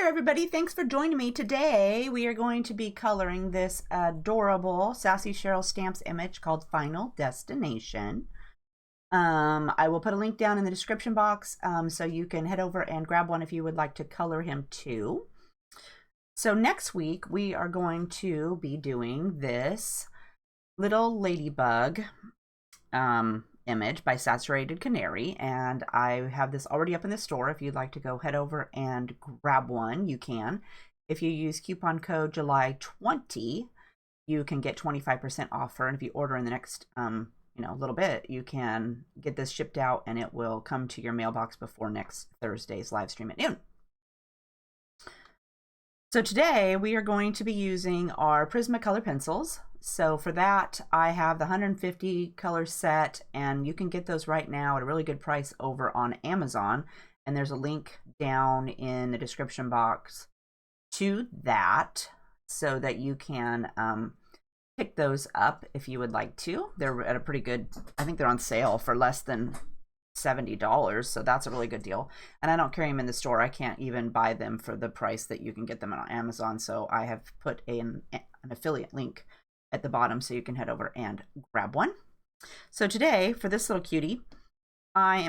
there, everybody. Thanks for joining me. Today, we are going to be coloring this adorable Sassy Cheryl Stamps image called Final Destination. I will put a link down in the description box so you can head over and grab one if you would like to color him too. So next week, we are going to be doing this little ladybug image by Saturated Canary, and I have this already up in the store. If you'd like to go head over and grab one, you can. If you use coupon code July20, you can get 25% off her, and if you order in the next little bit, you can get this shipped out and it will come to your mailbox before next Thursday's live stream at noon. So today we are going to be using our Prismacolor pencils. So for that, I have the 150 color set, and you can get those right now at a really good price over on Amazon. And there's a link down in the description box to that so that you can pick those up if you would like to. They're at a pretty good, I think they're on sale for less than $70, so that's a really good deal. And I don't carry them in the store. I can't even buy them for the price that you can get them on Amazon, so I have put an affiliate link at the bottom so you can head over and grab one. So today, for this little cutie, I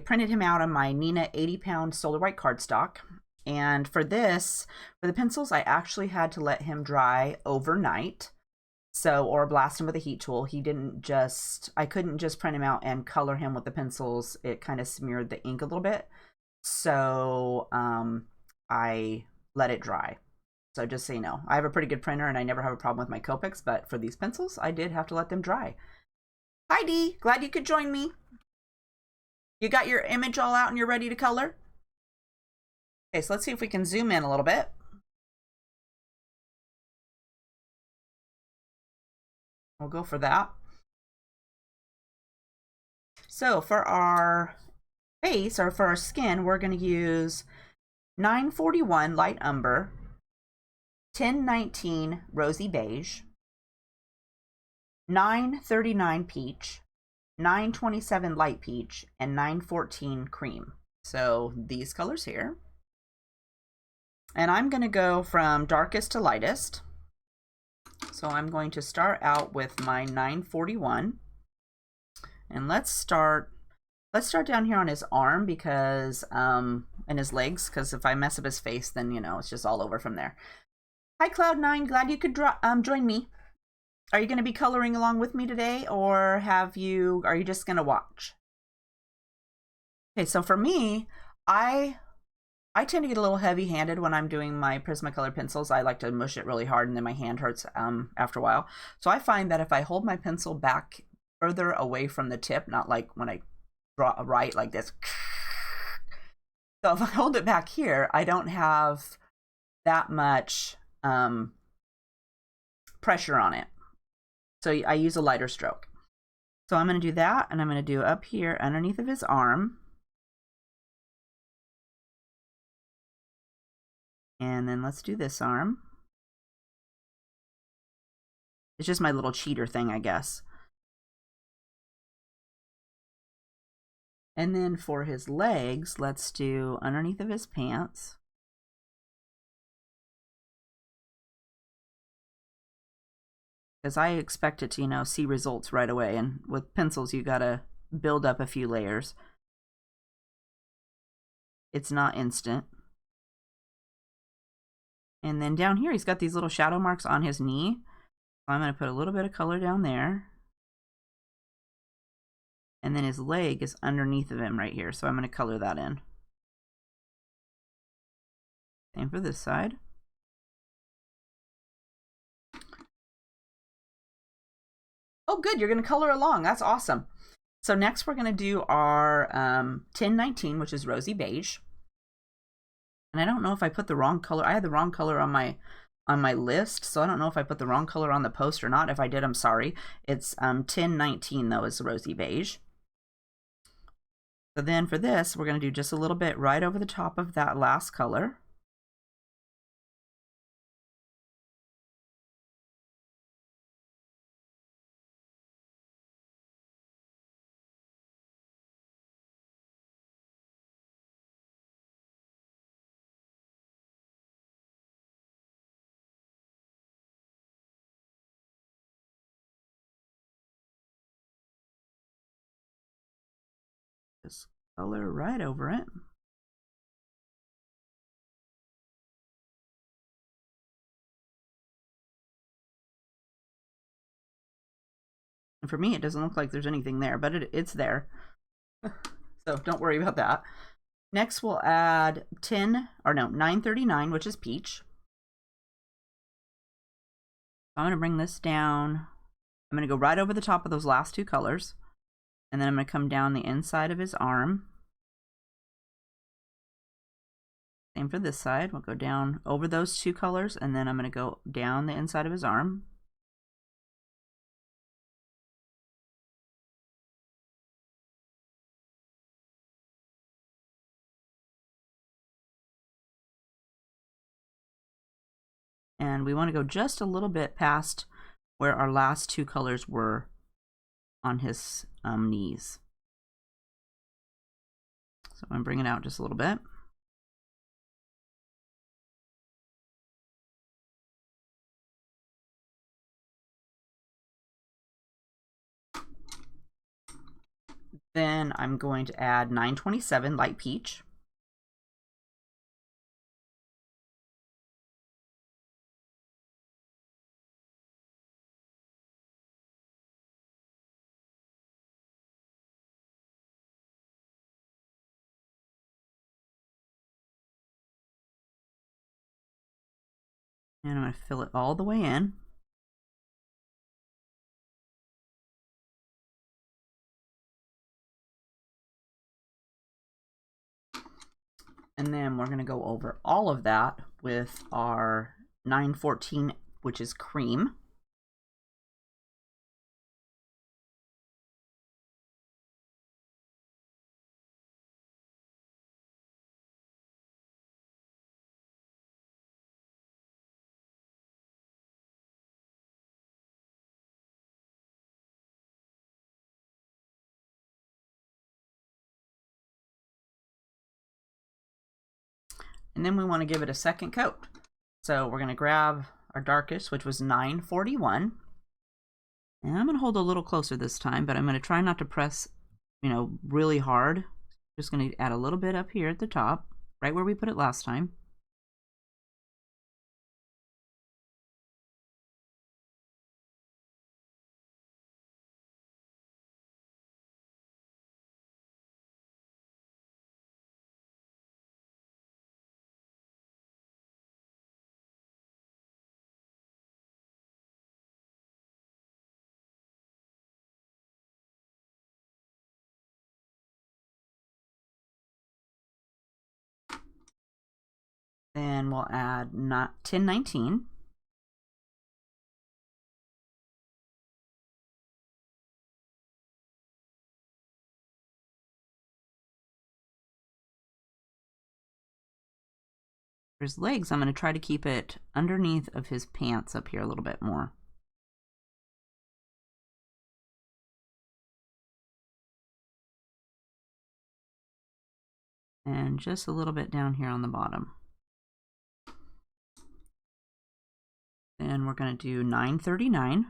printed him out on my Neenah 80-pound Solar White cardstock. And for the pencils, I actually had to let him dry overnight. Or blast him with a heat tool. I couldn't just print him out and color him with the pencils. It kind of smeared the ink a little bit. So I let it dry. So just so you know, I have a pretty good printer and I never have a problem with my Copics, but for these pencils, I did have to let them dry. Hi Dee, glad you could join me. You got your image all out and you're ready to color? Okay, so let's see if we can zoom in a little bit. We'll go for that. So for our face, or for our skin, we're going to use 941 Light Umber, 1019 Rosy Beige, 939 Peach, 927 Light Peach, and 914 Cream. So these colors here. And I'm going to go from darkest to lightest. So I'm going to start out with my 941. And let's start down here on his arm because and his legs, because if I mess up his face, then it's just all over from there. Hi Cloud9, glad you could join me. Are you going to be coloring along with me today, or are you just going to watch? Okay, so for me, I tend to get a little heavy-handed when I'm doing my Prismacolor pencils. I like to mush it really hard and then my hand hurts after a while. So I find that if I hold my pencil back further away from the tip, not like when I draw a right like this. So if I hold it back here, I don't have that much pressure on it. So I use a lighter stroke. So I'm going to do that, and I'm going to do up here underneath of his arm. And then let's do this arm. It's just my little cheater thing, I guess. And then for his legs, let's do underneath of his pants. Because I expect it to, see results right away. And with pencils, you gotta build up a few layers. It's not instant. And then down here, he's got these little shadow marks on his knee. So I'm going to put a little bit of color down there. And then his leg is underneath of him right here. So I'm going to color that in. Same for this side. Oh, good. You're going to color along. That's awesome. So next we're going to do our 1019, which is Rosy Beige. And I don't know if I put the wrong color. I had the wrong color on my list, so I don't know if I put the wrong color on the post or not. If I did, I'm sorry. It's 1019 though is Rosy Beige. So then for this, we're going to do just a little bit right over the top of that last color. color right over it. And for me, it doesn't look like there's anything there, but it's there. So don't worry about that. Next, we'll add 939, which is peach. I'm going to bring this down. I'm going to go right over the top of those last two colors. And then I'm going to come down the inside of his arm. Same for this side. We'll go down over those two colors, and then I'm going to go down the inside of his arm. And we want to go just a little bit past where our last two colors were on his knees. So I'm going to bring it out just a little bit. Then I'm going to add 927 light peach. And I'm going to fill it all the way in. And then we're going to go over all of that with our 914, which is cream. And then we want to give it a second coat. So we're going to grab our darkest, which was 941. And I'm going to hold a little closer this time, but I'm going to try not to press, really hard. Just going to add a little bit up here at the top, right where we put it last time. Then we'll add 1019. For his legs, I'm going to try to keep it underneath of his pants up here a little bit more. And just a little bit down here on the bottom. And we're going to do 939.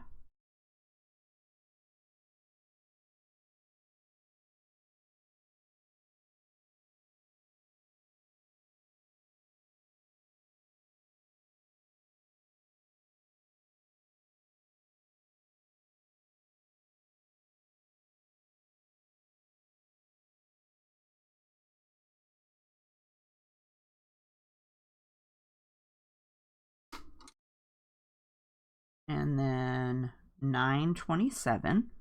And then 927.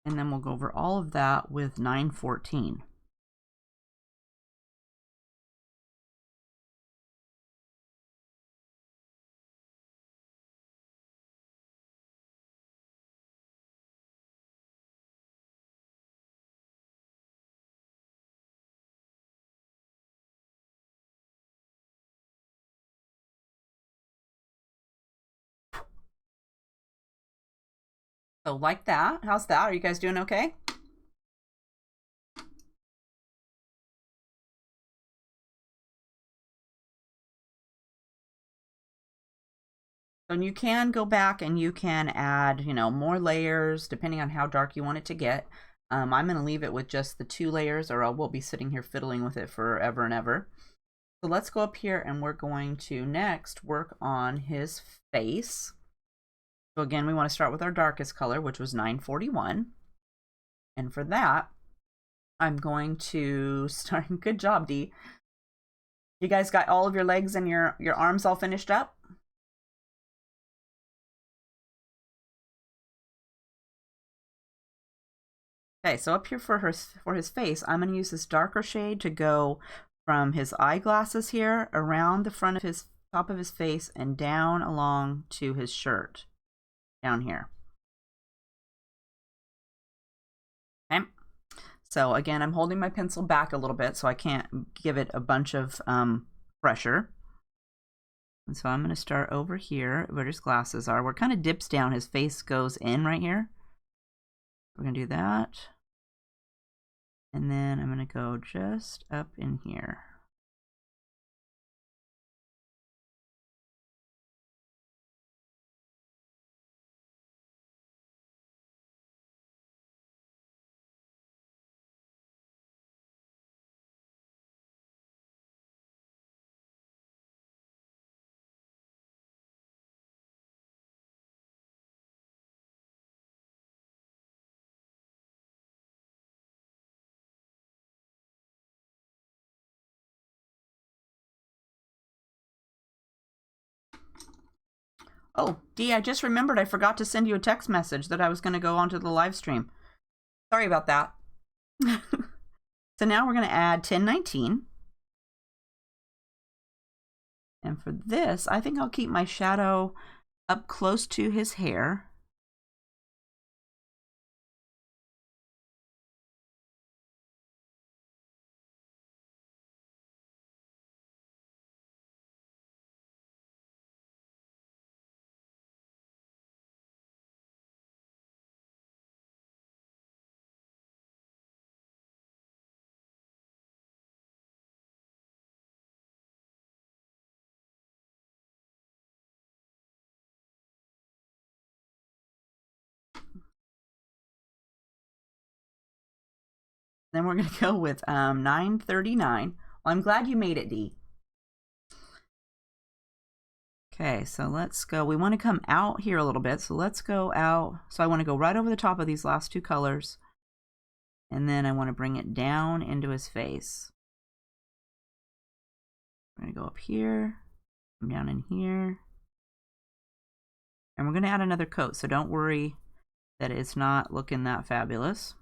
And then we'll go over all of that with 914. So like that. How's that? Are you guys doing okay? And you can go back and you can add, you know, more layers depending on how dark you want it to get. I'm going to leave it with just the 2 layers, or I will be sitting here fiddling with it forever and ever. So let's go up here and we're going to next work on his face. So again, we want to start with our darkest color, which was 941. And for that, I'm going to start. Good job, Dee. You guys got all of your legs and your arms all finished up? Okay, so up here for his face, I'm going to use this darker shade to go from his eyeglasses here around the front of his top of his face and down along to his shirt down here. Okay. So again, I'm holding my pencil back a little bit so I can't give it a bunch of pressure. And so I'm going to start over here where his glasses are. Where it kind of dips down, his face goes in right here. We're going to do that. And then I'm going to go just up in here. Oh, Dee, I just remembered I forgot to send you a text message that I was going to go onto the live stream. Sorry about that. So now we're going to add 1019. And for this, I think I'll keep my shadow up close to his hair. Then we're going to go with 939. Well, I'm glad you made it, Dee. Okay, so let's go. We want to come out here a little bit, so let's go out. So I want to go right over the top of these last 2 colors. And then I want to bring it down into his face. We're going to go up here, come down in here. And we're going to add another coat, so don't worry that it's not looking that fabulous.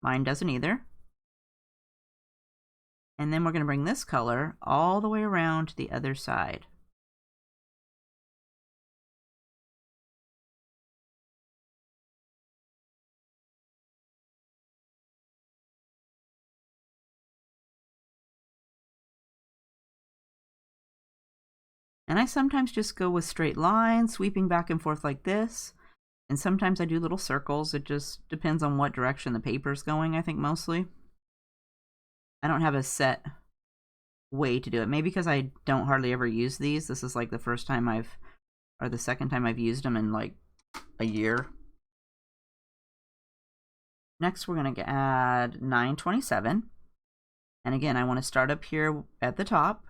Mine doesn't either. And then we're going to bring this color all the way around to the other side. And I sometimes just go with straight lines, sweeping back and forth like this. And sometimes I do little circles. It just depends on what direction the paper's going, I think, mostly. I don't have a set way to do it. Maybe because I don't hardly ever use these. This is like the first time or the second time I've used them in like a year. Next, we're going to add 927. And again, I want to start up here at the top.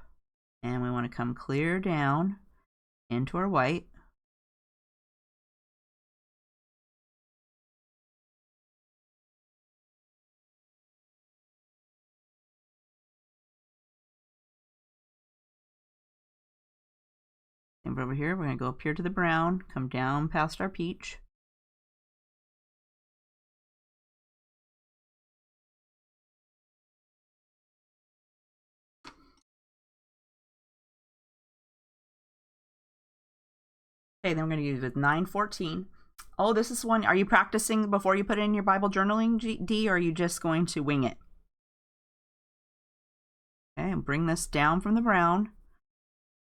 And we want to come clear down into our white. And over here, we're going to go up here to the brown, come down past our peach. Okay, then we're going to use with 914. Oh, this is one. Are you practicing before you put it in your Bible journaling, Dee, or are you just going to wing it? Okay, and bring this down from the brown,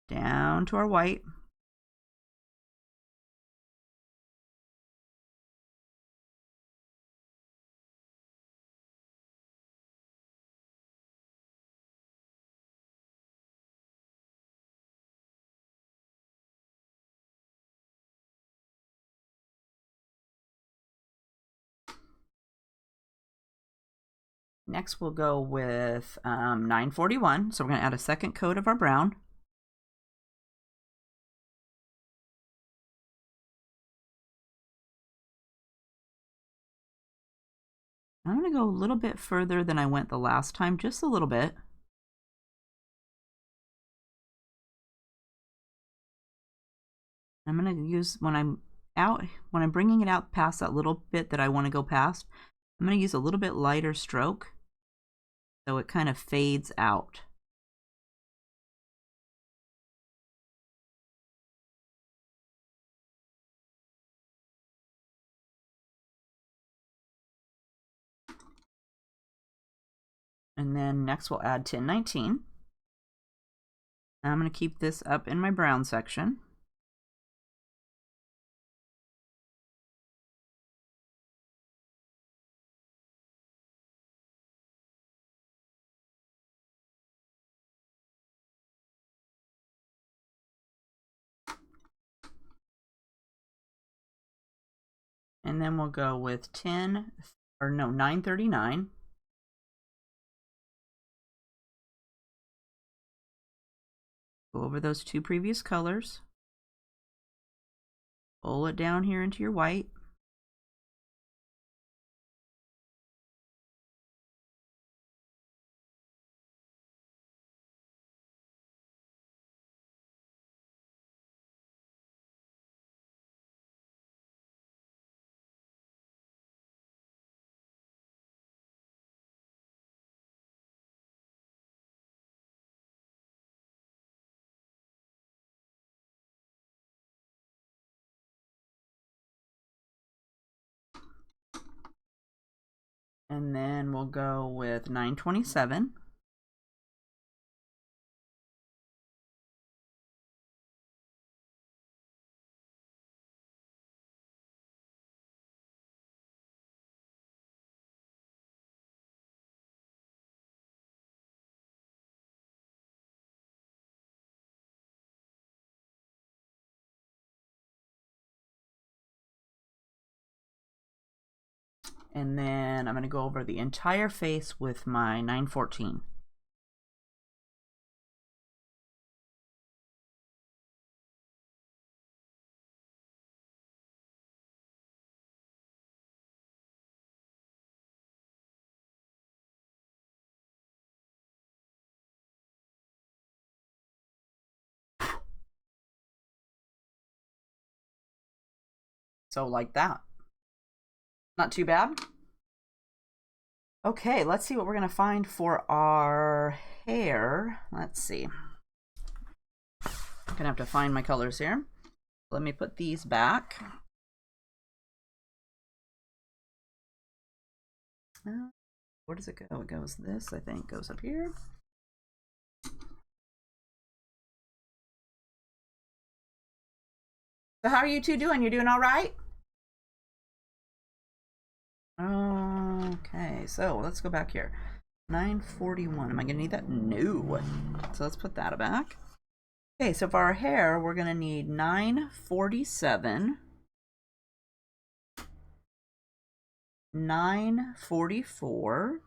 down to our white. Next we'll go with 941. So we're going to add a second coat of our brown. I'm going to go a little bit further than I went the last time, just a little bit. I'm going to use, when I'm bringing it out past that little bit that I want to go past, I'm going to use a little bit lighter stroke so it kind of fades out. And then next we'll add 1019. I'm going to keep this up in my brown section. And then we'll go with 939. Go over those two previous colors. Pull it down here into your white. And then we'll go with 927. And then I'm going to go over the entire face with my 914. So like that. Not too bad. Okay, let's see what we're going to find for our hair. Let's see. I'm going to have to find my colors here. Let me put these back. Where does it go? It goes this, I think, goes up here. So how are you two doing? You doing all right? Okay, so let's go back here. 941. Am I going to need that? No. So let's put that back. Okay, so for our hair, we're going to need 947, 944,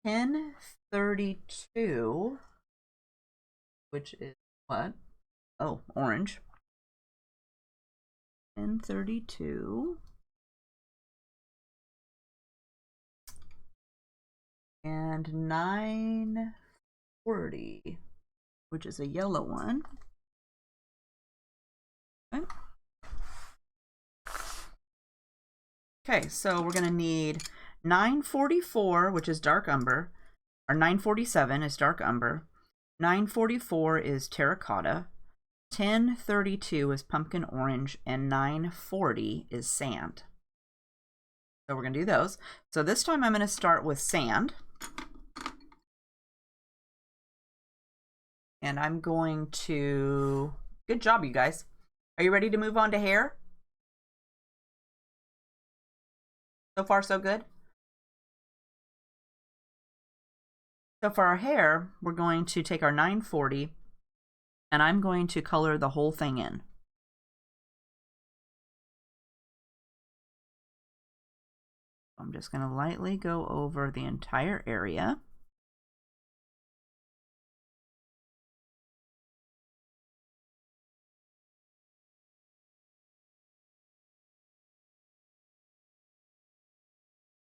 1032, which is what? Oh, orange. 1032. And 940, which is a yellow one. Okay. Okay, so we're going to need 944, which is dark umber, or 947 is dark umber, 944 is terracotta, 1032 is pumpkin orange, and 940 is sand. So we're going to do those. So this time I'm going to start with sand. And I'm going to... Good job, you guys. Are you ready to move on to hair? So far, so good? So for our hair, we're going to take our 940, and I'm going to color the whole thing in. I'm just going to lightly go over the entire area.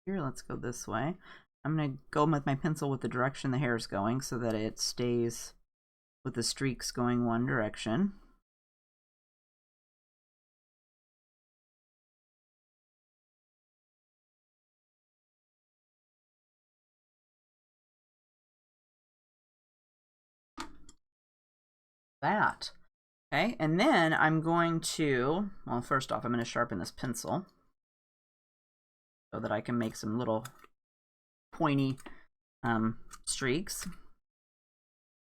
Here, let's go this way. I'm going to go with my pencil with the direction the hair is going so that it stays with the streaks going one direction. That. Okay, and then I'm going to, well, first off, I'm going to sharpen this pencil so that I can make some little pointy streaks.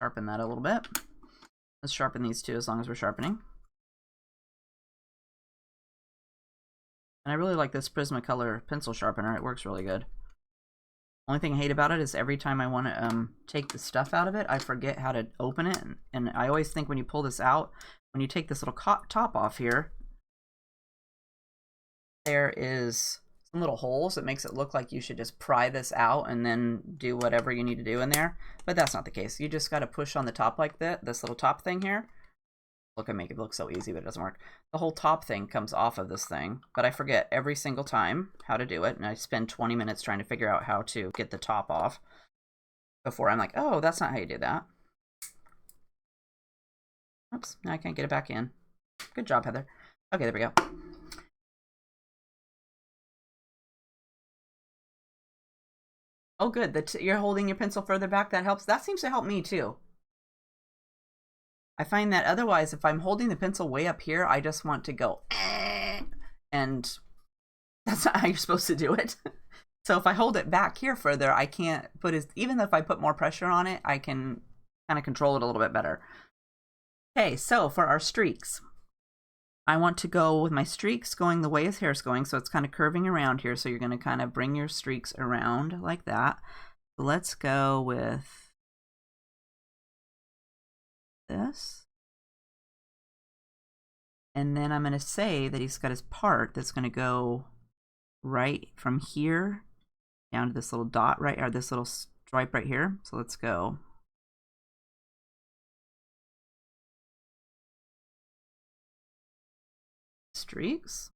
Sharpen that a little bit. Let's sharpen these two as long as we're sharpening. And I really like this Prismacolor pencil sharpener. It works really good. Only thing I hate about it is every time I want to take the stuff out of it, I forget how to open it. And I always think when you pull this out, when you take this little top off here, there is some little holes that makes it look like you should just pry this out and then do whatever you need to do in there. But that's not the case. You just got to push on the top like that, this little top thing here. Look, I make it look so easy, but it doesn't work. The whole top thing comes off of this thing, but I forget every single time how to do it, and I spend 20 minutes trying to figure out how to get the top off before I'm like, oh, that's not how you do that. Oops, now I can't get it back in. Good job, Heather. Okay, there we go. Oh, good. You're holding your pencil further back. That helps. That seems to help me, too. I find that otherwise, if I'm holding the pencil way up here, I just want to go, and that's not how you're supposed to do it. So if I hold it back here further, I can't put as, even if I put more pressure on it, I can kind of control it a little bit better. Okay, so for our streaks, I want to go with my streaks going the way his hair's going, so it's kind of curving around here. So you're going to kind of bring your streaks around like that. So let's go with this. And then I'm going to say that he's got his part that's going to go right from here down to this little dot right, or this little stripe right here. So let's go. Streaks.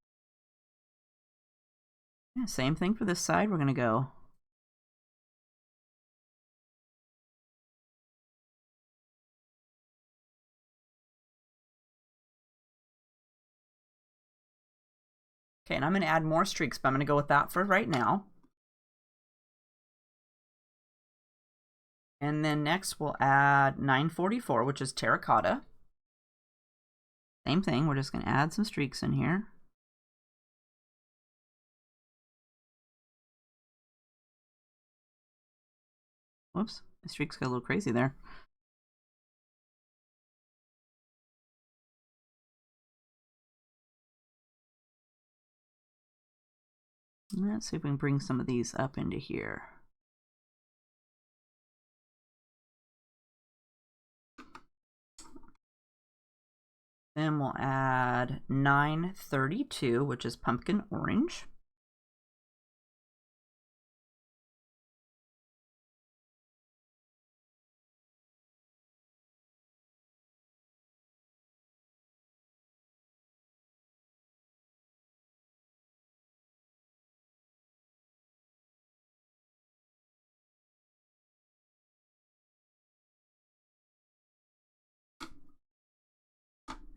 Yeah, same thing for this side. We're going to go. Okay, and I'm going to add more streaks, but I'm going to go with that for right now. And then next we'll add 944, which is terracotta. Same thing, we're just going to add some streaks in here. Whoops, the streaks got a little crazy there. Let's see if we can bring some of these up into here. Then we'll add 932, which is pumpkin orange.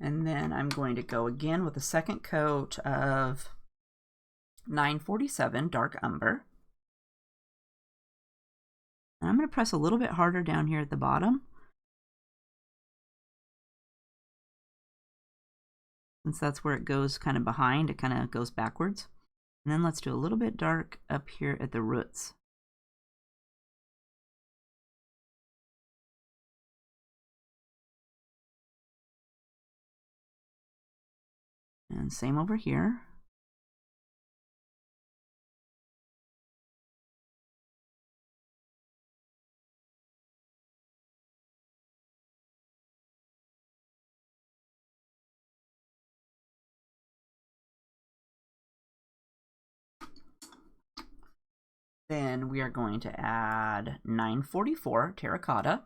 And then I'm going to go again with a second coat of 947 dark umber. And I'm going to press a little bit harder down here at the bottom, since that's where it goes kind of behind, it kind of goes backwards. And then let's do a little bit dark up here at the roots. And same over here. Then we are going to add 944 Terracotta.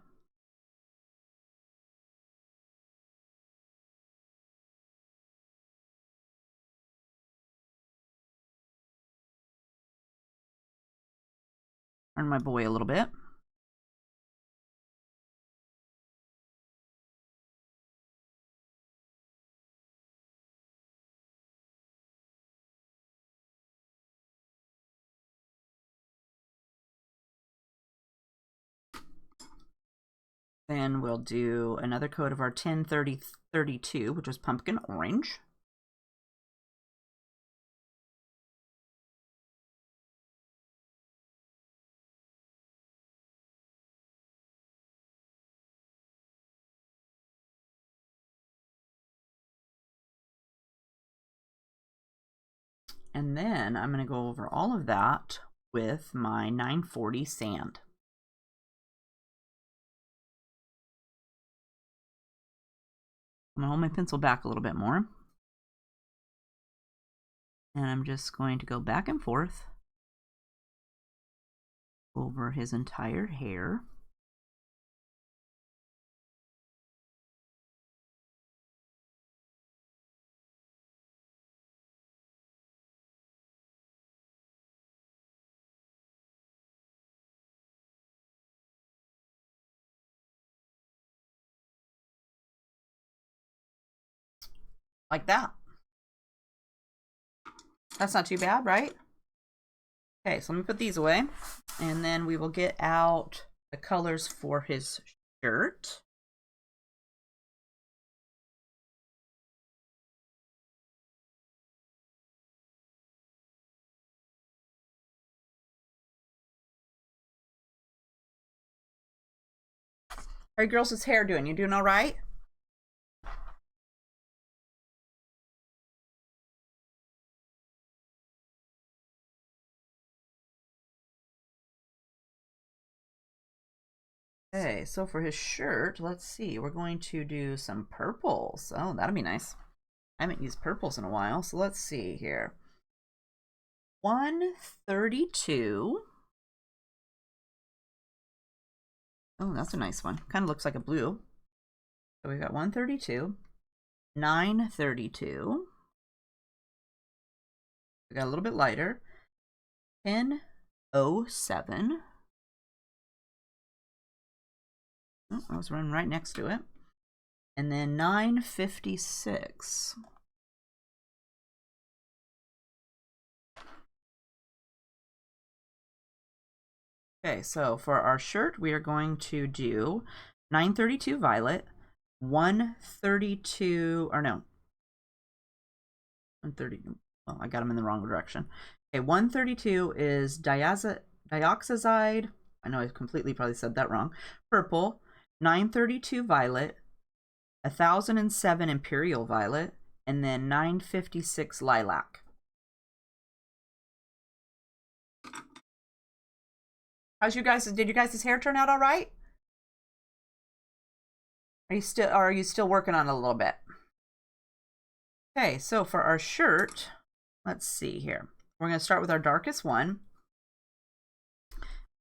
Turn my boy a little bit. Then we'll do another coat of our 1030-32, which is pumpkin orange. And then I'm going to go over all of that with my 940 sand. I'm going to hold my pencil back a little bit more. And I'm just going to go back and forth over his entire hair. Like that. That's not too bad, right? Okay, so let me put these away. And then we will get out the colors for his shirt. How are girls' hair doing? You doing all right? Okay, so for his shirt, let's see. We're going to do some purples. Oh, that'll be nice. I haven't used purples in a while, so let's see here. 132. Oh, that's a nice one. Kind of looks like a blue. So we got 132, 932. We got a little bit lighter. 1007. Oh, I was running right next to it. And then 956. Okay, so for our shirt, we are going to do 932 violet, 132, or no, 130, oh, I got them in the wrong direction. Okay, 132 is dioxazide, I know I completely probably said that wrong, purple, 932 violet, 1007 imperial violet, and then 956 lilac. How's you guys? Did you guys' hair turn out all right? Are you still working on it a little bit? Okay, so for our shirt, let's see here. We're going to start with our darkest one.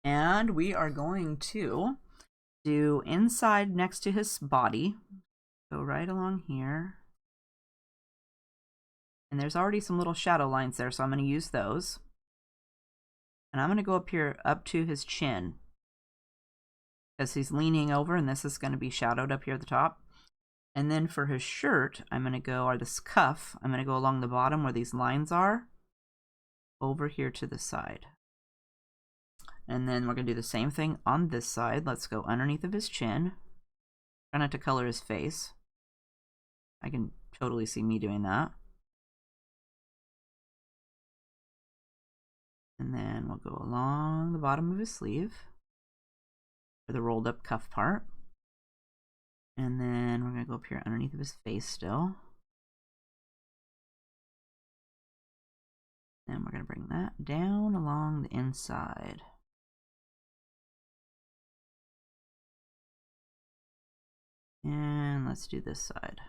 And we are going to do inside next to his body. Go right along here. And there's already some little shadow lines there, so I'm going to use those. And I'm going to go up here, up to his chin. Because he's leaning over, and this is going to be shadowed up here at the top. And then for his shirt, I'm going to go, or this cuff, I'm going to go along the bottom where these lines are, over here to the side. And then we're going to do the same thing on this side. Let's go underneath of his chin. Try not to color his face. I can totally see me doing that. And then we'll go along the bottom of his sleeve for the rolled up cuff part. And then we're going to go up here underneath of his face still. And we're going to bring that down along the inside. And let's do this side.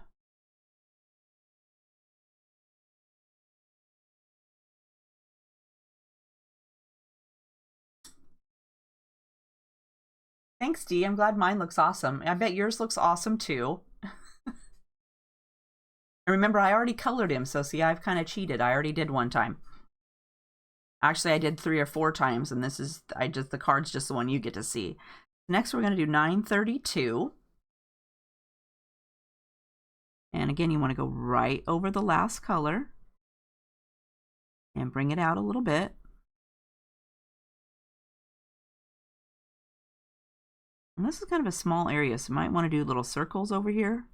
Thanks, Dee. I'm glad mine looks awesome. I bet yours looks awesome too. And remember, I already colored him, so see, I've kind of cheated. I already did one time. Actually, I did 3 or 4 times, and this is, the card's just the one you get to see. Next, we're going to do 932. And again, you want to go right over the last color and bring it out a little bit. And this is kind of a small area, so you might want to do little circles over here.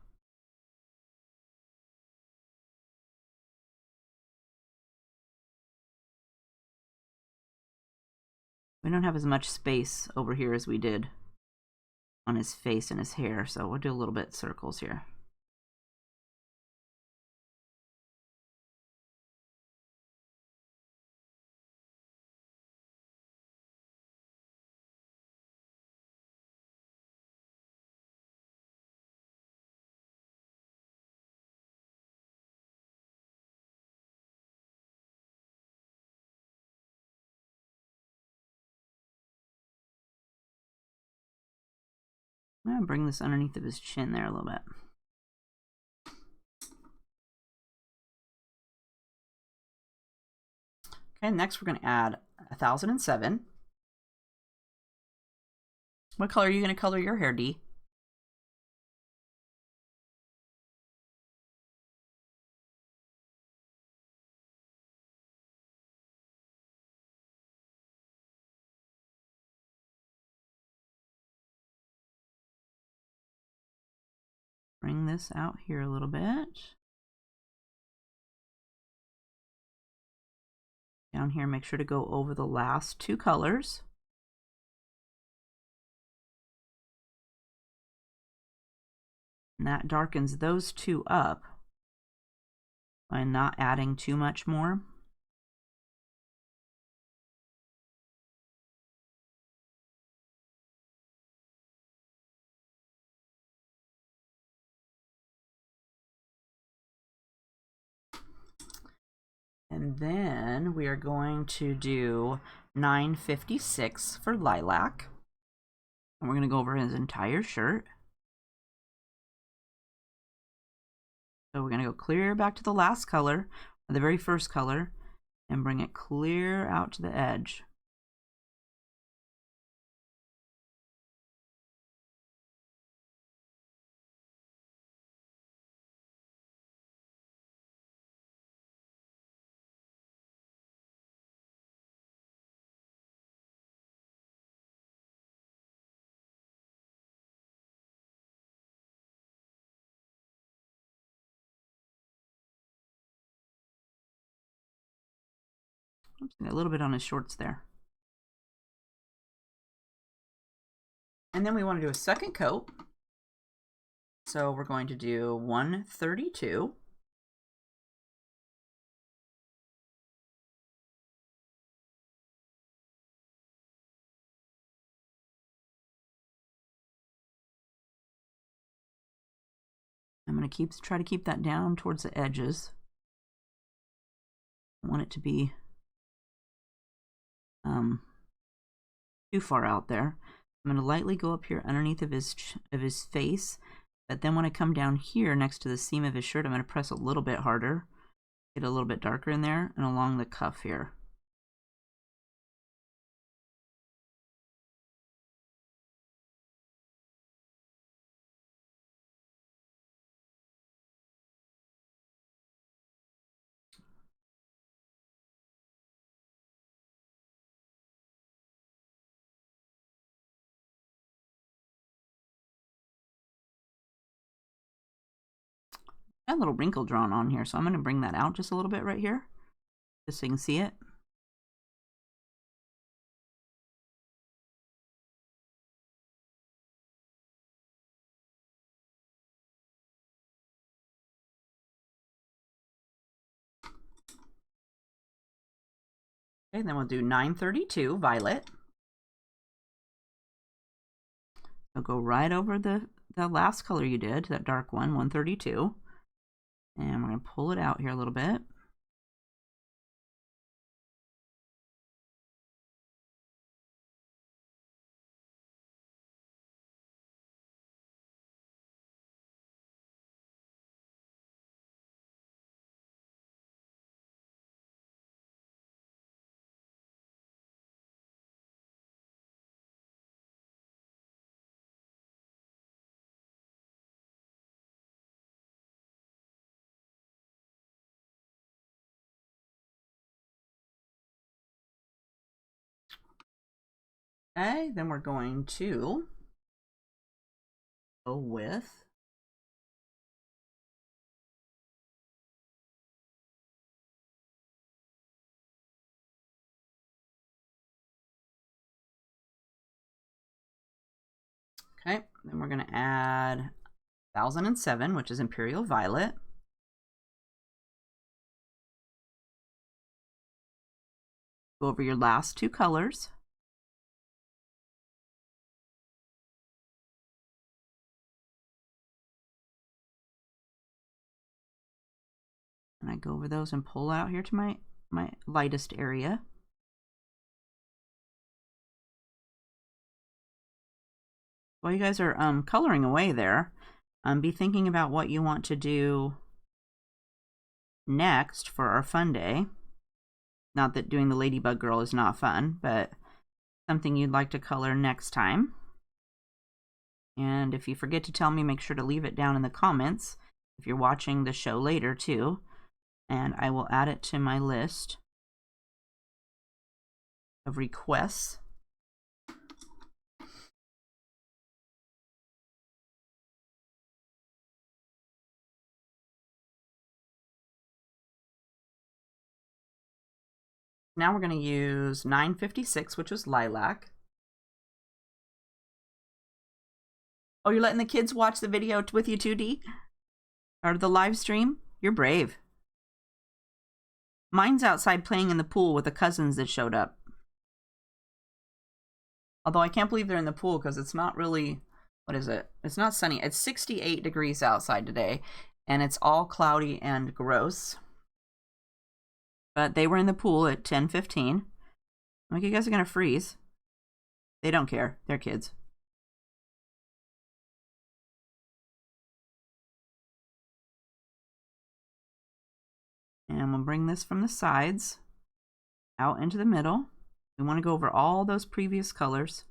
We don't have as much space over here as we did on his face and his hair, so we'll do a little bit circles here. I'm going to bring this underneath of his chin there a little bit. Okay, next we're going to add 1007. What color are you going to color your hair, Dee? Bring this out here a little bit. Down here, make sure to go over the last 2 colors. And that darkens those 2 up by not adding too much more. And then we are going to do 956 for lilac. And we're going to go over his entire shirt. So we're going to go clear back to the last color, or the very first color, and bring it clear out to the edge. Oops, got a little bit on his shorts there. And then we want to do a second coat. So we're going to do 132. I'm going to try to keep that down towards the edges. I want it to be too far out there. I'm going to lightly go up here underneath of his face, but then when I come down here next to the seam of his shirt, I'm going to press a little bit harder, get a little bit darker in there, and along the cuff here. Got a little wrinkle drawn on here, so I'm going to bring that out just a little bit right here, just so you can see it. Okay, then we'll do 932 violet. So go right over the last color you did, that dark one, 132. And we're going to pull it out here a little bit. Okay, then we're going to go with okay, then we're going to add 1007, which is Imperial Violet. Go over your last two colors. And I go over those and pull out here to my lightest area. While you guys are coloring away there, be thinking about what you want to do next for our fun day. Not that doing the Ladybug Girl is not fun, but something you'd like to color next time. And if you forget to tell me, make sure to leave it down in the comments if you're watching the show later too, and I will add it to my list of requests. Now we're going to use 956, which was Lilac. Oh, you're letting the kids watch the video with you too, Dee? Or the live stream? You're brave. Mine's outside playing in the pool with the cousins that showed up. Although I can't believe they're in the pool because it's not really, what is it? It's not sunny. It's 68 degrees outside today, and it's all cloudy and gross. But they were in the pool at 10:15. I'm like, you guys are going to freeze. They don't care. They're kids. And we'll bring this from the sides out into the middle. We want to go over all those previous colors.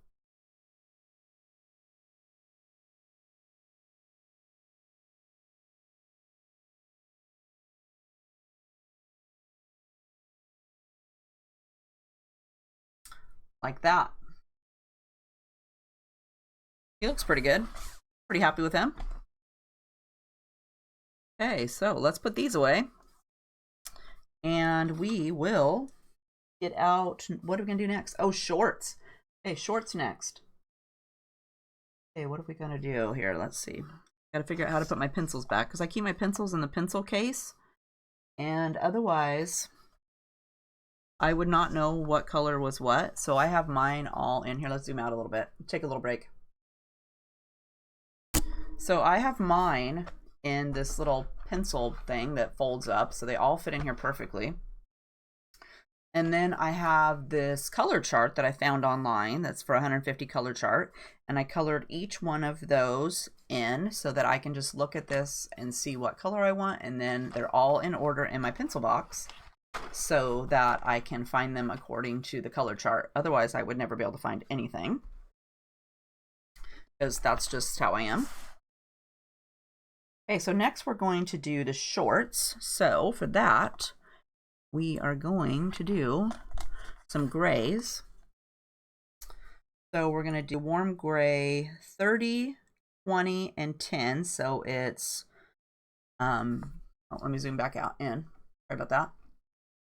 Like that. He looks pretty good. Pretty happy with him. Okay, so let's put these away. And we will get out, what are we gonna do next? Oh, shorts. Okay, shorts next. Okay, what are we gonna do here? Let's see. Gotta figure out how to put my pencils back because I keep my pencils in the pencil case. And otherwise, I would not know what color was what. So I have mine all in here. Let's zoom out a little bit. Take a little break. So I have mine in this little pencil thing that folds up, so they all fit in here perfectly. And then I have this color chart that I found online that's for 150 color chart, and I colored each one of those in so that I can just look at this and see what color I want, and then they're all in order in my pencil box so that I can find them according to the color chart. Otherwise I would never be able to find anything because that's just how I am. Okay, so next we're going to do the shorts. So for that, we are going to do some grays. So we're going to do warm gray 30, 20, and 10. So it's, oh, let me zoom back out in. Sorry about that.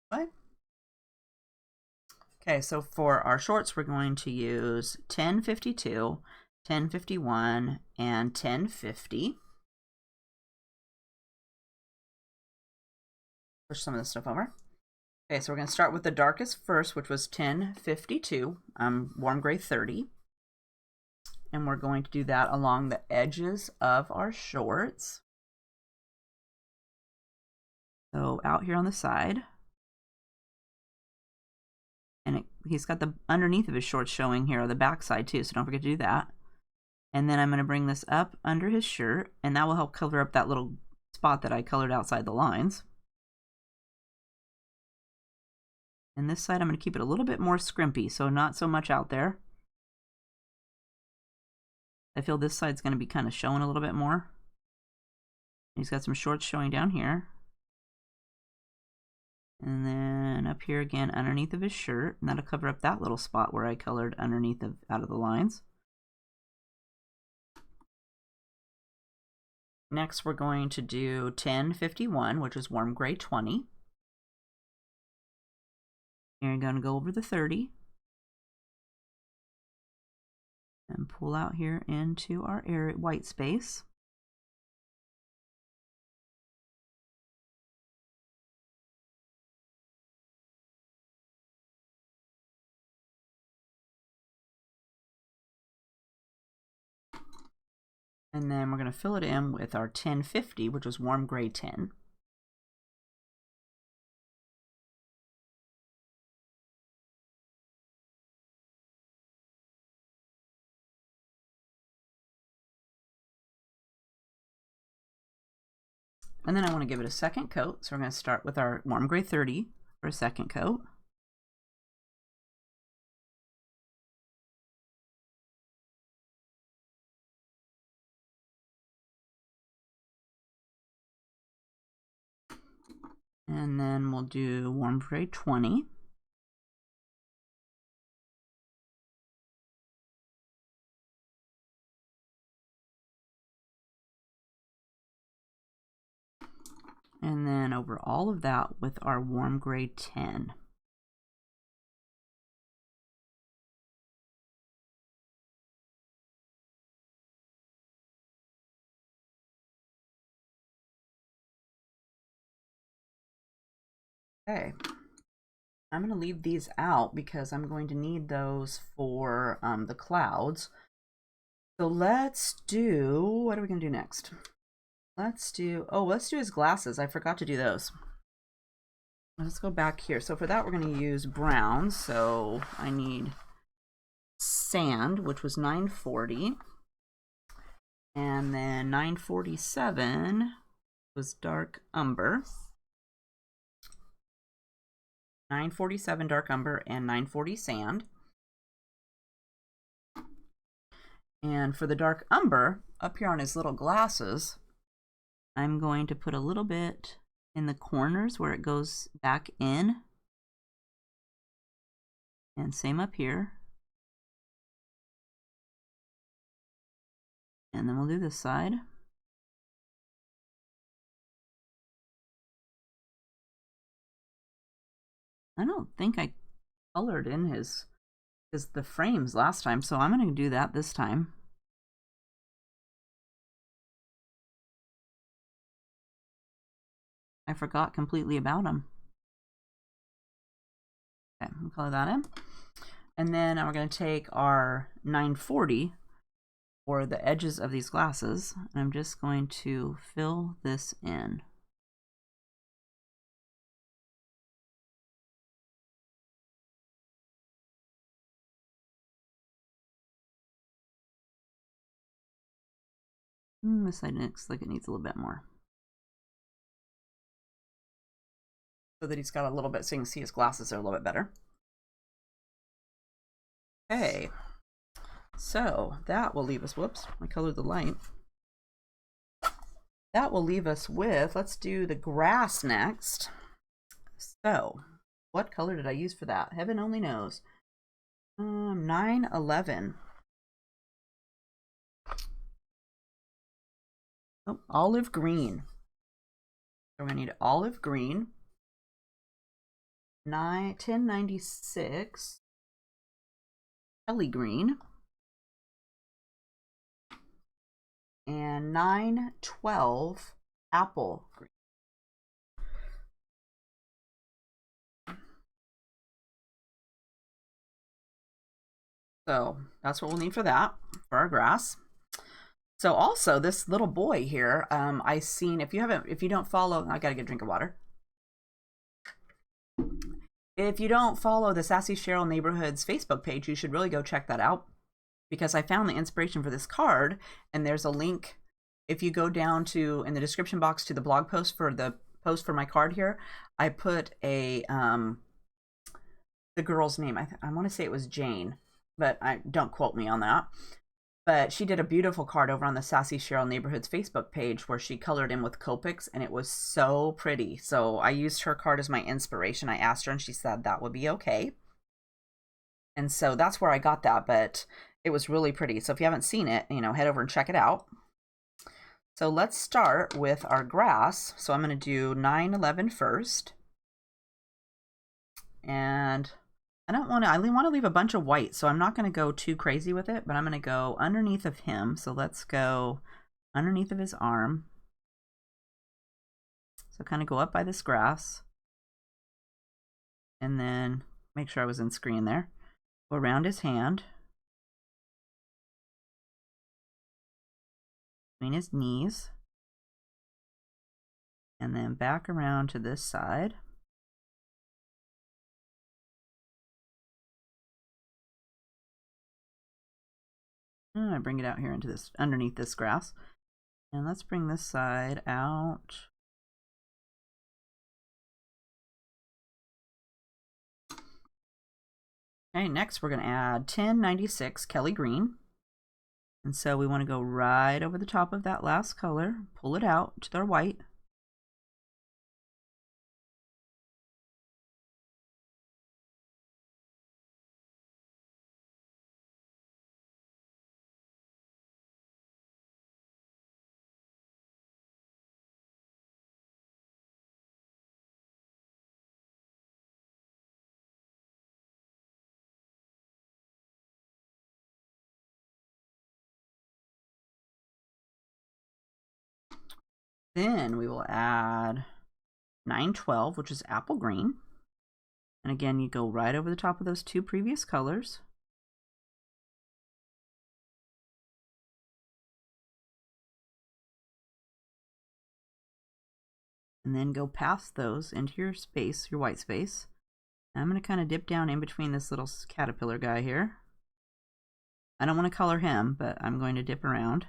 What? Okay, so for our shorts, we're going to use 1052, 1051, and 1050. Push some of this stuff over. Okay, so we're going to start with the darkest first, which was 1052, warm gray 30. And we're going to do that along the edges of our shorts. So out here on the side. And he's got the underneath of his shorts showing here, or the back side too, so don't forget to do that. And then I'm going to bring this up under his shirt, and that will help cover up that little spot that I colored outside the lines. And this side I'm going to keep it a little bit more scrimpy, so not so much out there. I feel this side's going to be kind of showing a little bit more. He's got some shorts showing down here. And then up here again underneath of his shirt, and that'll cover up that little spot where I colored underneath of out of the lines. Next we're going to do 1051, which is warm gray 20. You're going to go over the 30 and pull out here into our area white space. And then we're going to fill it in with our 1050, which is warm gray 10. And then I want to give it a second coat, so we're going to start with our warm gray 30 for a second coat. And then we'll do warm gray 20. And then over all of that with our warm gray 10. Okay, I'm going to leave these out because I'm going to need those for the clouds. So let's do, what are we going to do next? Let's do his glasses. I forgot to do those. Let's go back here. So for that, we're going to use browns. So I need sand, which was 940. And then 947 was dark umber. 947 dark umber and 940 sand. And for the dark umber, up here on his little glasses, I'm going to put a little bit in the corners where it goes back in. And same up here. And then we'll do this side. I don't think I colored in the frames last time, so I'm going to do that this time. I forgot completely about them. Okay, we'll color that in. And then we're going to take our 940 for the edges of these glasses, and I'm just going to fill this in. This side looks like it needs a little bit more. So that he's got a little bit, so you can see his glasses are a little bit better. Okay, so that will leave us, whoops, I colored the light. That will leave us with, let's do the grass next. So, what color did I use for that? Heaven only knows. 911. Oh, olive green. So we're going to need olive green. 1096. Kelly green. And 912 apple green. So that's what we'll need for that, for our grass. So also this little boy here, I seen, if you don't follow, I gotta get a drink of water. If you don't follow the Sassy Cheryl Neighborhoods Facebook page, you should really go check that out, because I found the inspiration for this card, and there's a link. If you go down to, in the description box, to the blog post for the post for my card here, I put a, the girl's name, I want to say it was Jane, but don't quote me on that. But she did a beautiful card over on the Sassy Cheryl Neighborhoods Facebook page where she colored in with Copics, and it was so pretty. So I used her card as my inspiration. I asked her and she said that would be okay. And so that's where I got that, but it was really pretty. So if you haven't seen it, you know, head over and check it out. So let's start with our grass. So I'm going to do 911 first. And I want to leave a bunch of white, so I'm not going to go too crazy with it, but I'm going to go underneath of him. So let's go underneath of his arm. So kind of go up by this grass. And then make sure I was in screen there. Go around his hand. Between his knees. And then back around to this side. And I bring it out here into this, underneath this grass. And let's bring this side out. Okay, next we're going to add 1096 Kelly Green. And so we want to go right over the top of that last color, pull it out to their white. Then we will add 912, which is apple green. And again, you go right over the top of those two previous colors. And then go past those into your space, your white space. And I'm going to kind of dip down in between this little caterpillar guy here. I don't want to color him, but I'm going to dip around.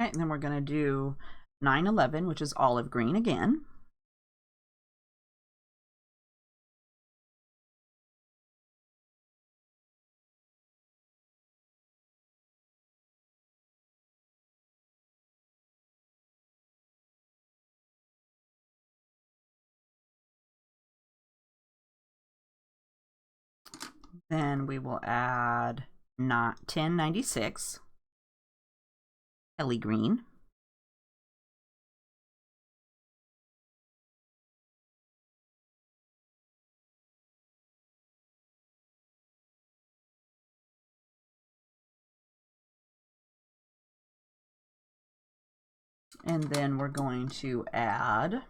Okay, and then we're going to do 911, which is olive green again. Then we will add 1096 Kelly Green. And then we're going to add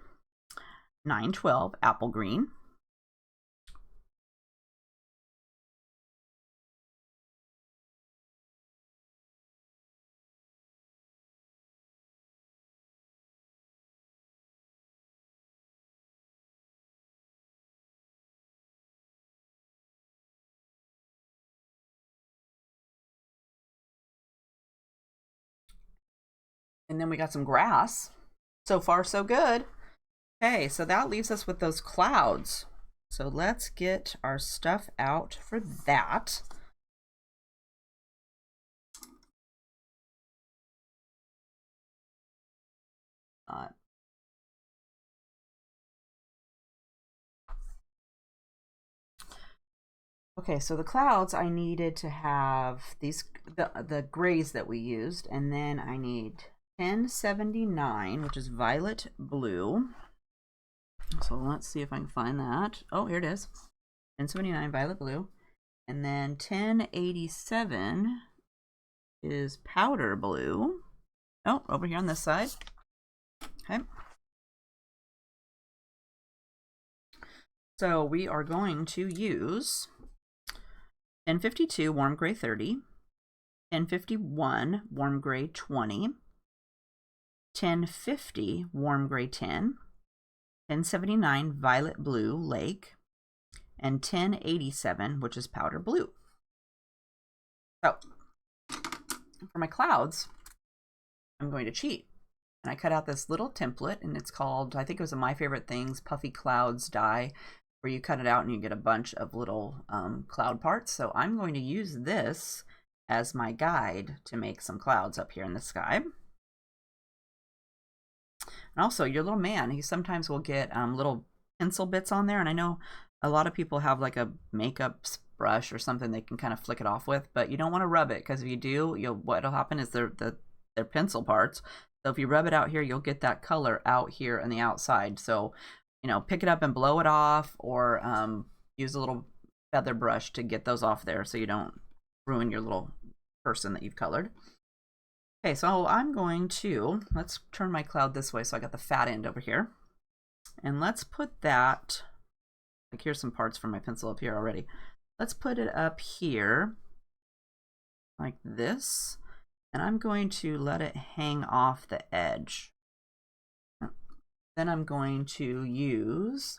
912 apple green. And then we got some grass. So far, so good. Okay, so that leaves us with those clouds. So let's get our stuff out for that. Okay, so the clouds, I needed to have these the grays that we used, and then I need 1079, which is violet blue. So let's see if I can find that. Oh, here it is. 1079 violet blue. And then 1087 is powder blue. Oh, over here on this side. Okay. So we are going to use 1052 warm gray 30, 1051 warm gray 20, 1050 warm gray 10, 1079 violet blue lake, and 1087, which is powder blue. So for my clouds, I'm going to cheat. And I cut out this little template, and it's called, I think it was a My Favorite Things Puffy Clouds die, where you cut it out and you get a bunch of little cloud parts. So I'm going to use this as my guide to make some clouds up here in the sky. And also, your little man, he sometimes will get little pencil bits on there, and I know a lot of people have like a makeup brush or something they can kind of flick it off with, but you don't want to rub it, because if you do, what'll happen is they're pencil parts. So if you rub it out here, you'll get that color out here on the outside. So, you know, pick it up and blow it off, or use a little feather brush to get those off there so you don't ruin your little person that you've colored. Okay, so I'm going to, let's turn my cloud this way so I got the fat end over here. And let's put that, like here's some parts from my pencil up here already. Let's put it up here like this. And I'm going to let it hang off the edge. Then I'm going to use,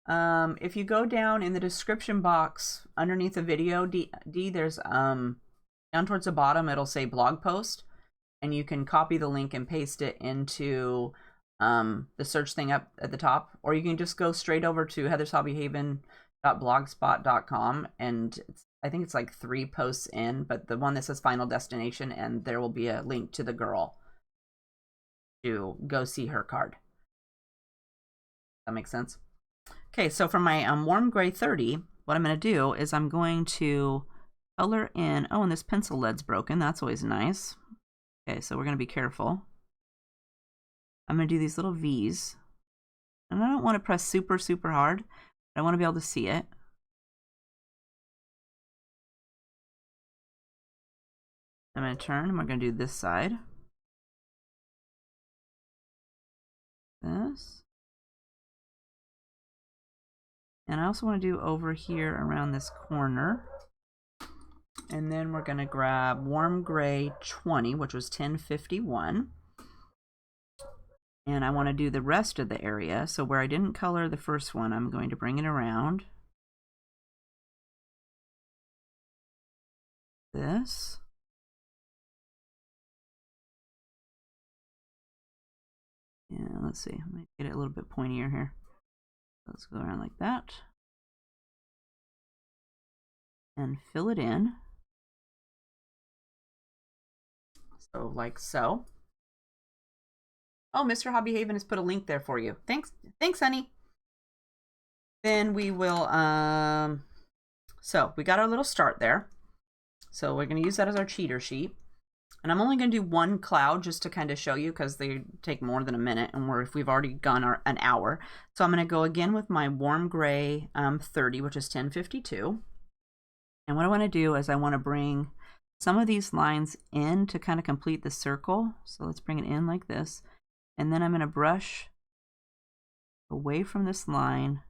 if you go down in the description box underneath the video, there's down towards the bottom, it'll say blog post, and you can copy the link and paste it into the search thing up at the top, or you can just go straight over to HeathersHobbieHaven.blogspot.com, and I think it's like 3 posts in, but the one that says Final Destination, and there will be a link to the girl to go see her card. That makes sense? Okay, so for my warm gray 30, what I'm going to do is I'm going to color in, oh, and this pencil lead's broken. That's always nice. Okay, so we're going to be careful. I'm going to do these little V's. And I don't want to press super, super hard. I want to be able to see it. I'm going to turn, and we're going to do this side. This. And I also want to do over here around this corner. And then we're going to grab warm gray 20, which was 1051. And I want to do the rest of the area. So where I didn't color the first one, I'm going to bring it around. This. Yeah, let's see. Let me get it a little bit pointier here. Let's go around like that. And fill it in. So like so. Oh, Mr. Hobby Haven has put a link there for you. Thanks, honey. Then we will, so we got our little start there. So we're going to use that as our cheater sheet. And I'm only going to do one cloud just to kind of show you, because they take more than a minute, and we've already gone an hour. So I'm going to go again with my warm gray 30, which is 1052. And what I want to do is I want to bring some of these lines in to kind of complete the circle. So let's bring it in like this. And then I'm going to brush away from this line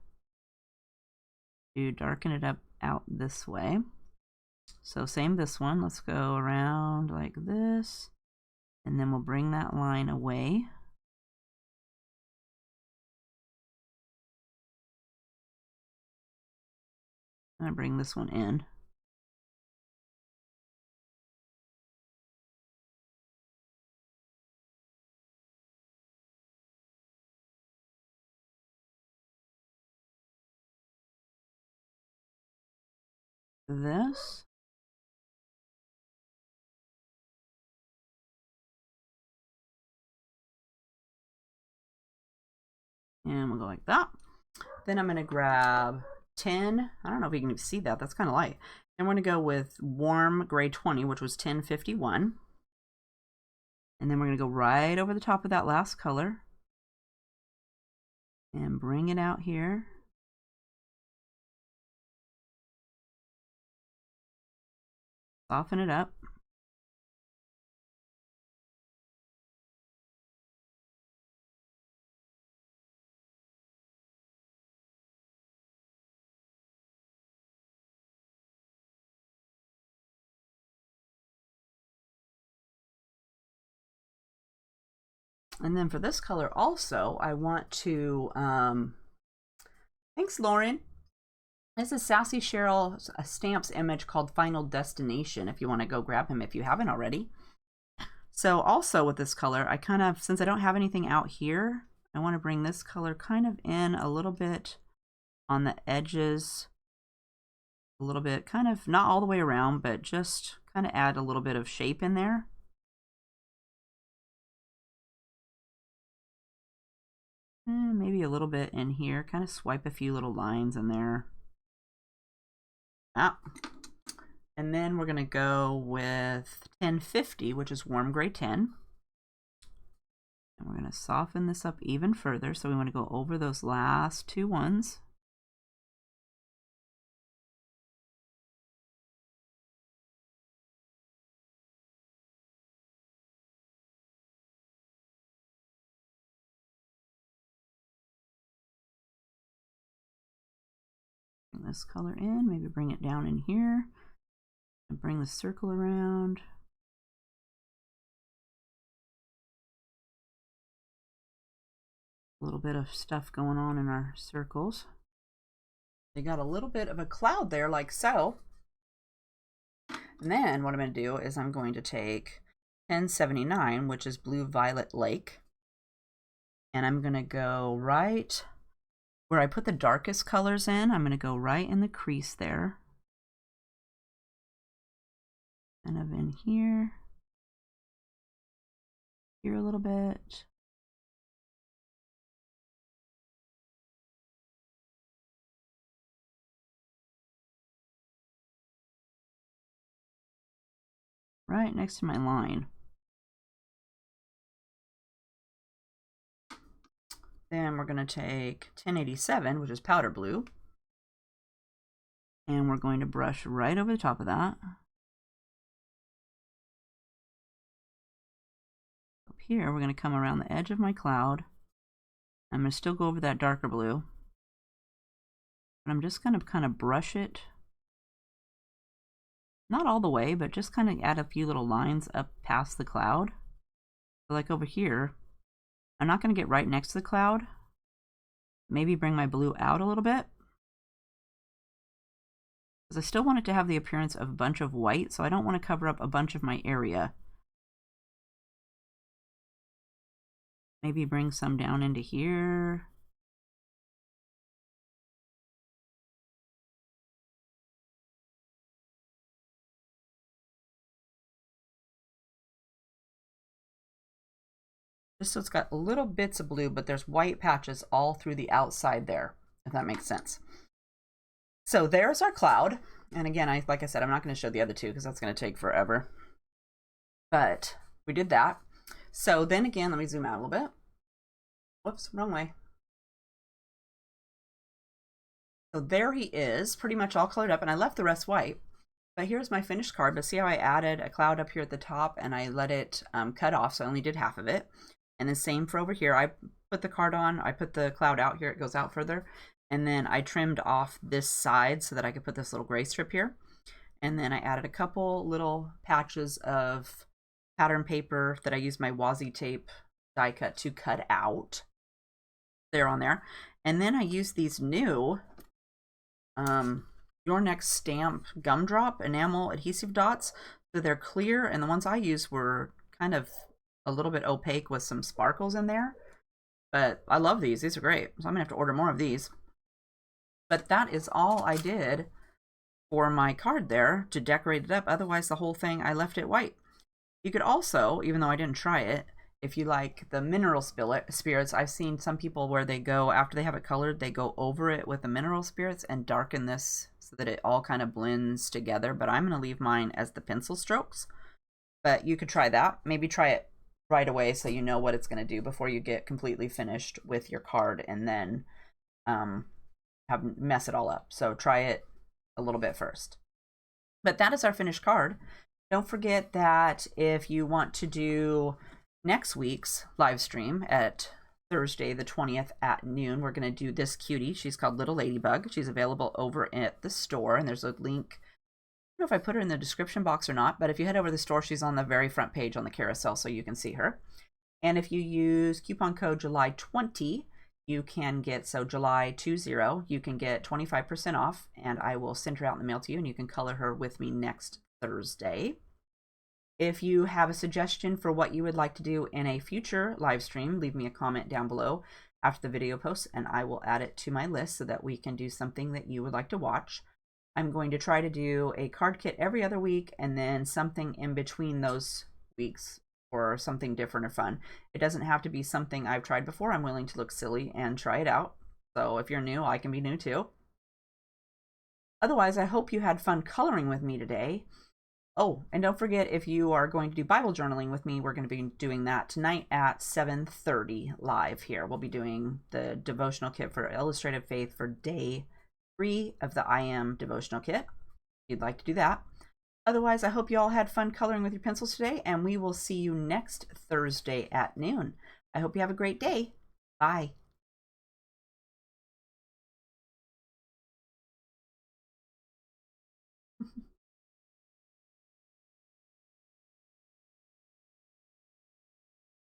to darken it up out this way. So same this one, let's go around like this, and then we'll bring that line away. I'm going to bring this one in. This. And we'll go like that. Then I'm going to grab 10. I don't know if you can see that. That's kind of light. And we're going to go with warm gray 20, which was 1051. And then we're going to go right over the top of that last color. And bring it out here. Soften it up. And then for this color also, I want to, thanks Lauren. This is Sassy Cheryl Stamps image called Final Destination, if you want to go grab him if you haven't already. So also with this color, I kind of, since I don't have anything out here, I want to bring this color kind of in a little bit on the edges, a little bit, kind of not all the way around, but just kind of add a little bit of shape in there. And maybe a little bit in here, kind of swipe a few little lines in there. Ah. And then we're going to go with 1050, which is warm gray 10. And we're going to soften this up even further. So we want to go over those last two ones. Bring this color in, maybe bring it down in here. And bring the circle around. A little bit of stuff going on in our circles. They got a little bit of a cloud there, like so. And then what I'm going to do is I'm going to take 1079, which is Blue Violet Lake. And I'm going to go right where I put the darkest colors in. I'm going to go right in the crease there. Kind of in here. Here a little bit. Right next to my line. Then we're going to take 1087, which is powder blue. And we're going to brush right over the top of that. Up here, we're going to come around the edge of my cloud. I'm going to still go over that darker blue. But I'm just going to kind of brush it. Not all the way, but just kind of add a few little lines up past the cloud. So like over here, I'm not going to get right next to the cloud. Maybe bring my blue out a little bit. Because I still want it to have the appearance of a bunch of white, so I don't want to cover up a bunch of my area. Maybe bring some down into here. Just so it's got little bits of blue, but there's white patches all through the outside there, if that makes sense. So there's our cloud. And again, like I said, I'm not going to show the other two because that's going to take forever. But we did that. So then again, let me zoom out a little bit. Whoops, wrong way. So there he is, pretty much all colored up, and I left the rest white. But here's my finished card. But see how I added a cloud up here at the top and I let it cut off, so I only did half of it. And the same for over here. I put the card on, I put the cloud out here, it goes out further. And then I trimmed off this side so that I could put this little gray strip here. And then I added a couple little patches of pattern paper that I used my Washi tape die cut to cut out. They're on there. And then I used these new Your Next Stamp Gumdrop enamel adhesive dots. So they're clear, and the ones I used were kind of a little bit opaque with some sparkles in there. But I love these. These are great. So I'm gonna have to order more of these. But that is all I did for my card there to decorate it up. Otherwise, the whole thing, I left it white. You could also, even though I didn't try it, if you like the mineral spirits, I've seen some people where they go, after they have it colored, they go over it with the mineral spirits and darken this so that it all kind of blends together. But I'm going to leave mine as the pencil strokes. But you could try that. Maybe try it right away so you know what it's going to do before you get completely finished with your card and then mess it all up. So try it a little bit first. But that is our finished card. Don't forget that if you want to do next week's live stream at Thursday the 20th at noon, we're going to do this cutie. She's called Little Ladybug. She's available over at the store, and there's a link. I don't know if I put her in the description box or not, but if you head over to the store, she's on the very front page on the carousel so you can see her. And if you use coupon code July 20, you can get, so July 20, you can get 25% off, and I will send her out in the mail to you, and you can color her with me next Thursday. If you have a suggestion for what you would like to do in a future live stream, leave me a comment down below after the video posts, and I will add it to my list so that we can do something that you would like to watch. I'm going to try to do a card kit every other week, and then something in between those weeks, or something different or fun. It doesn't have to be something I've tried before. I'm willing to look silly and try it out. So if you're new, I can be new too. Otherwise, I hope you had fun coloring with me today. Oh, and don't forget, if you are going to do Bible journaling with me, we're going to be doing that tonight at 7:30 live here. We'll be doing the devotional kit for Illustrated Faith for day 3 of the I Am devotional kit, if you'd like to do that. Otherwise, I hope you all had fun coloring with your pencils today, and we will see you next Thursday at noon. I hope you have a great day. Bye.